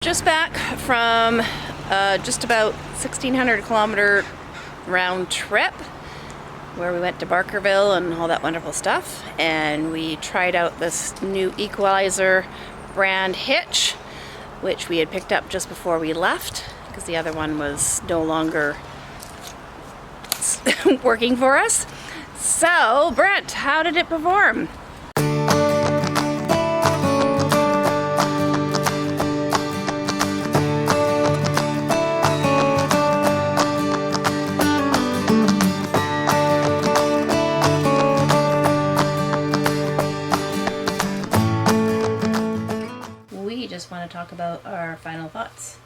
Just back from just about 1,600 kilometer round trip where we went to Barkerville and all that wonderful stuff, and we tried out this new equalizer brand hitch, which we had picked up just before we left because the other one was no longer working for us. So Brent, how did it perform? Want to talk about our final thoughts.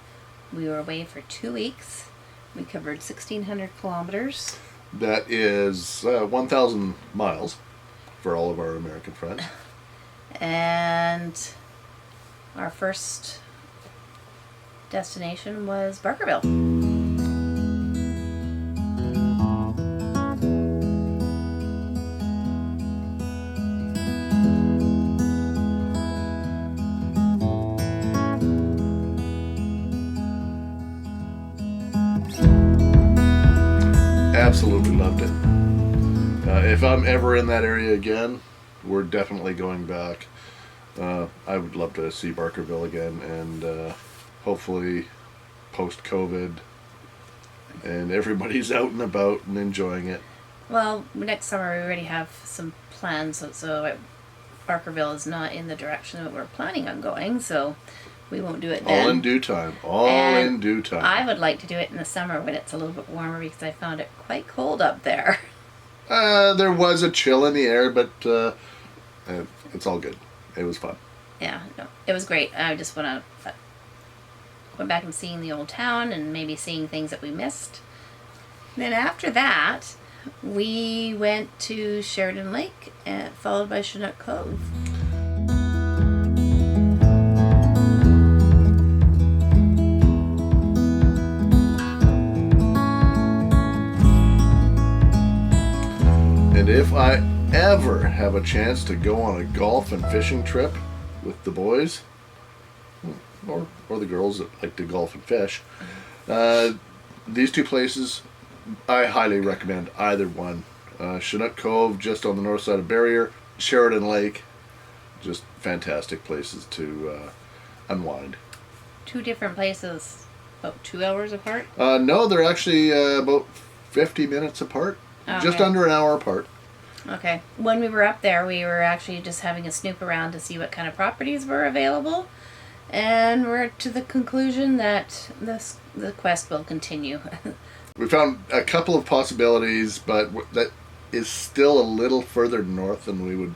We were away for 2 weeks. We covered 1,600 kilometers. That is 1,000 miles for all of our American friends. And our first destination was Barkerville. Absolutely loved it. If I'm ever in that area again, we're definitely going back. I would love to see Barkerville again, and hopefully post-COVID and everybody's out and about and enjoying it. Well, next summer we already have some plans, so Barkerville is not in the direction that we're planning on going, so we won't do it then. All in due time. In due time. I would like to do it in the summer when it's a little bit warmer because I found it quite cold up there. There was a chill in the air, but it's all good. It was fun. Yeah, no, it was great. I just want to go back and seeing the old town and maybe seeing things that we missed. Then after that, we went to Sheridan Lake, followed by Chinook Cove. And if I ever have a chance to go on a golf and fishing trip with the boys, or the girls that like to golf and fish, these two places, I highly recommend either one. Chinook Cove, just on the north side of Barrier, Sheridan Lake, just fantastic places to unwind. Two different places, about 2 hours apart? No, they're actually about 50 minutes apart. Okay. Just under an hour apart. Okay. When we were up there, we were actually just having a snoop around to see what kind of properties were available. And we're to the conclusion that the quest will continue. We found a couple of possibilities, but that is still a little further north than we would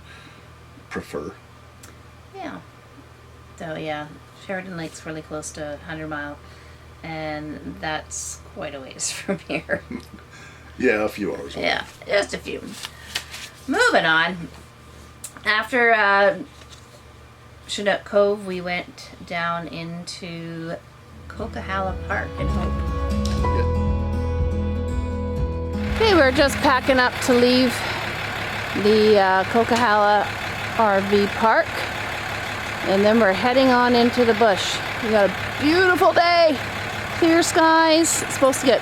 prefer. Yeah. So yeah, Sheridan Lake's really close to 100 Mile. And that's quite a ways from here. Yeah, a few hours away. Yeah, just a few. Moving on. After Chinook Cove, we went down into Coquihalla Park in Hope. Yeah. Okay, we're just packing up to leave the Coquihalla RV Park. And then we're heading on into the bush. We got a beautiful day. Clear skies. It's supposed to get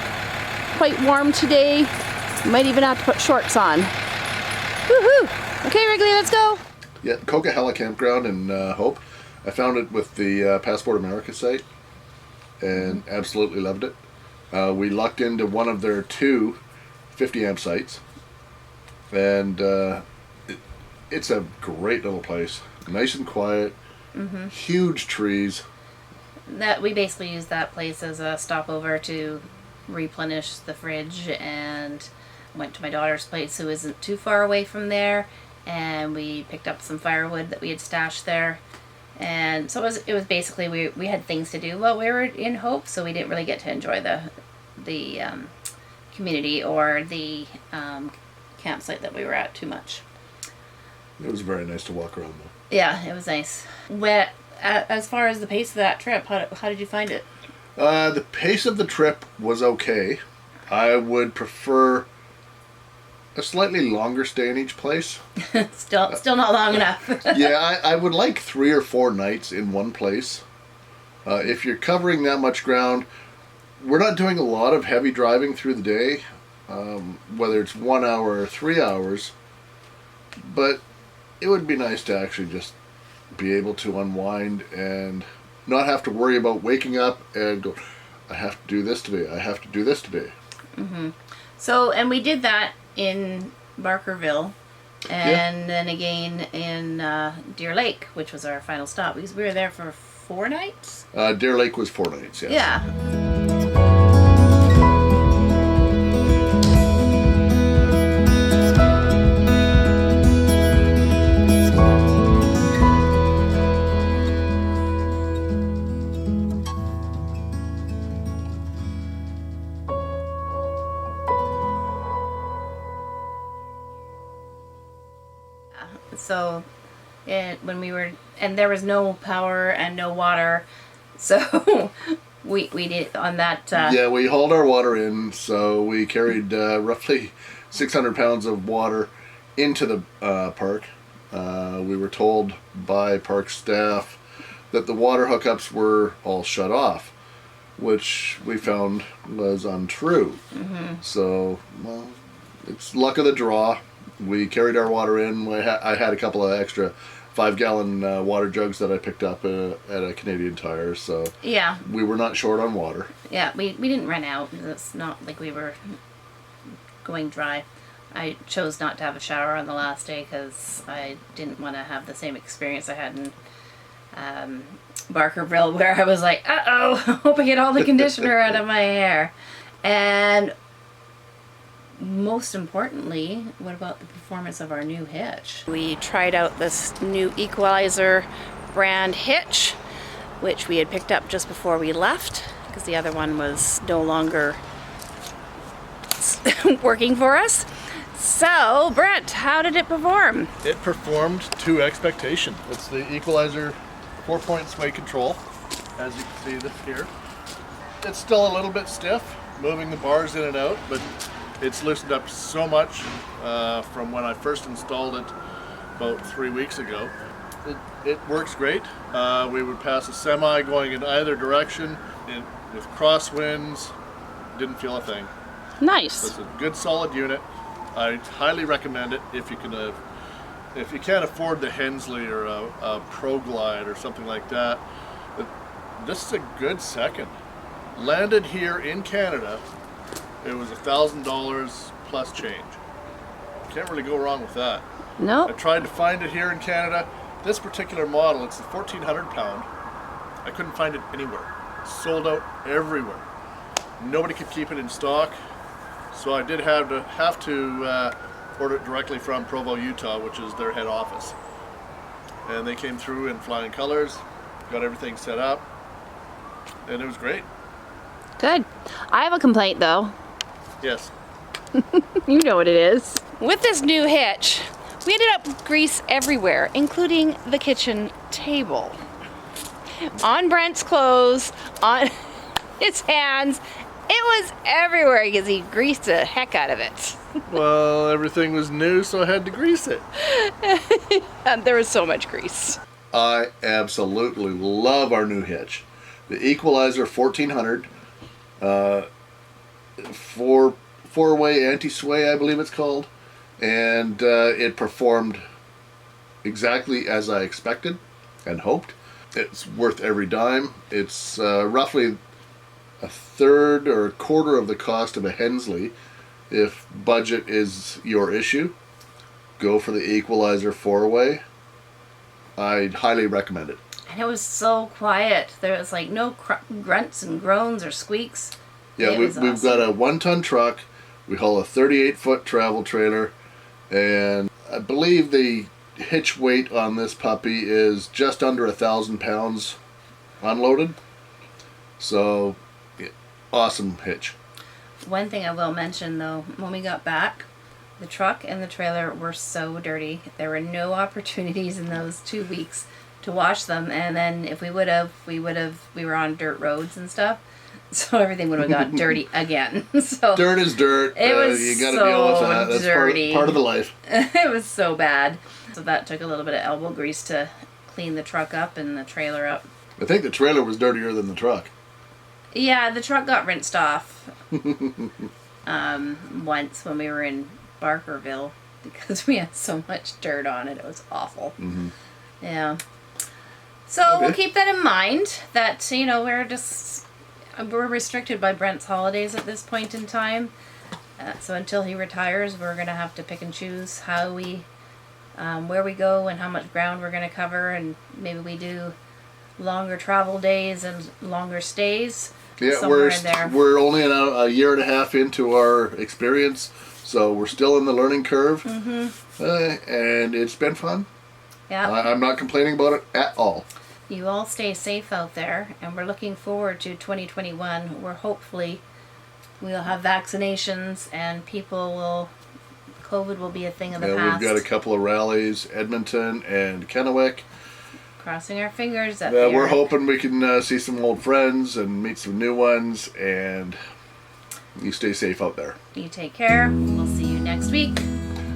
quite warm today. Might even have to put shorts on. Woohoo! Okay, Wrigley, let's go. Yeah, Coquihalla Campground in Hope. I found it with the Passport America site and absolutely loved it. We lucked into one of their two 50 amp sites, and it's a great little place. Nice and quiet. Mm-hmm. Huge trees. That we basically used that place as a stopover to replenish the fridge, and went to my daughter's place who isn't too far away from there, and we picked up some firewood that we had stashed there. And so it was basically we had things to do while we were in Hope, so we didn't really get to enjoy the community or the campsite that we were at too much. It was very nice to walk around though. Yeah, it was nice. As far as the pace of that trip, how did you find it? The pace of the trip was okay. I would prefer a slightly longer stay in each place. Still not long enough. Yeah, I would like 3 or 4 nights in one place. If you're covering that much ground, we're not doing a lot of heavy driving through the day, whether it's 1 hour or 3 hours, but it would be nice to actually just be able to unwind and not have to worry about waking up and go, I have to do this today, I have to do this today. Mm-hmm. So, and we did that in Barkerville, and then again in Deer Lake, which was our final stop, because we were there for 4 nights. Deer Lake was 4 nights, yes. Yeah. So, when we were, and there was no power and no water, so we did on that. Yeah, we hauled our water in, so we carried roughly 600 pounds of water into the park. We were told by park staff that the water hookups were all shut off, which we found was untrue. Mm-hmm. So, well, it's luck of the draw. We carried our water in. I had a couple of extra 5-gallon water jugs that I picked up at a Canadian Tire, so Yeah. we were not short on water. Yeah, we didn't run out. It's not like we were going dry. I chose not to have a shower on the last day because I didn't want to have the same experience I had in Barkerville, where I was like, uh-oh, hope I get all the conditioner out of my hair. And most importantly, what about the performance of our new hitch? We tried out this new Equalizer brand hitch, which we had picked up just before we left because the other one was no longer working for us. So, Brent, how did it perform? It performed to expectation. It's the Equalizer 4-point sway control, as you can see this here. It's still a little bit stiff, moving the bars in and out, but it's loosened up so much from when I first installed it about 3 weeks ago. It works great. We would pass a semi going in either direction with crosswinds. Didn't feel a thing. Nice. It's a good solid unit. I highly recommend it if you can. If you can't afford the Hensley or a Pro Glide or something like that, this is a good second. Landed here in Canada, it was $1,000 plus change. Can't really go wrong with that. No. I tried to find it here in Canada. This particular model, it's the 1,400 pound. I couldn't find it anywhere. Sold out everywhere. Nobody could keep it in stock, so I did have to order it directly from Provo, Utah, which is their head office. And they came through in flying colors, got everything set up, and it was great. Good. I have a complaint though. Yes. You know what it is. With this new hitch, we ended up with grease everywhere, including the kitchen table. On Brent's clothes, on his hands. It was everywhere because he greased the heck out of it. Well, everything was new, so I had to grease it. And there was so much grease. I absolutely love our new hitch. The Equalizer 1400, four-way anti-sway, I believe it's called. And it performed exactly as I expected and hoped. It's worth every dime. It's roughly a third or a quarter of the cost of a Hensley. If budget is your issue, go for the Equalizer 4-way. I'd highly recommend it. And it was so quiet. There was like no grunts and groans or squeaks. Yeah, we've got a 1-ton truck. We haul a 38-foot travel trailer. And I believe the hitch weight on this puppy is just under 1,000 pounds unloaded. So, yeah, awesome hitch. One thing I will mention though, when we got back, the truck and the trailer were so dirty. There were no opportunities in those 2 weeks to wash them, and then if we were on dirt roads and stuff, so everything would have got dirty again. So dirt is dirt. It was you got to so deal with that. That's dirty. part of the life. It was so bad. So that took a little bit of elbow grease to clean the truck up and the trailer up. I think the trailer was dirtier than the truck. Yeah, the truck got rinsed off once when we were in Barkerville because we had so much dirt on it. It was awful. Mm-hmm. Yeah. So we'll keep that in mind. That we're restricted by Brent's holidays at this point in time. So until he retires, we're gonna have to pick and choose how we, where we go and how much ground we're gonna cover, and maybe we do longer travel days and longer stays. Yeah, somewhere in there. we're only a year and a half into our experience, so we're still in the learning curve. Mm-hmm. And it's been fun. Yeah. I'm not complaining about it at all. You all stay safe out there, and we're looking forward to 2021, where hopefully we'll have vaccinations and COVID will be a thing of the past. We've got a couple of rallies, Edmonton and Kennewick. Crossing our fingers that we're hoping we can see some old friends and meet some new ones, and you stay safe out there. You take care. We'll see you next week.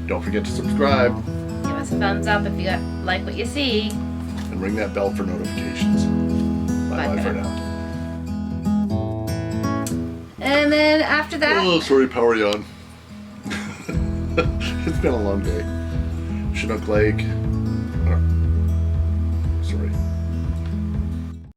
Don't forget to subscribe. Give us a thumbs up if you like what you see. And ring that bell for notifications. Bye for now. And then after that... Oh, sorry, power yawn. It's been a long day. Chinook Lake. Sorry.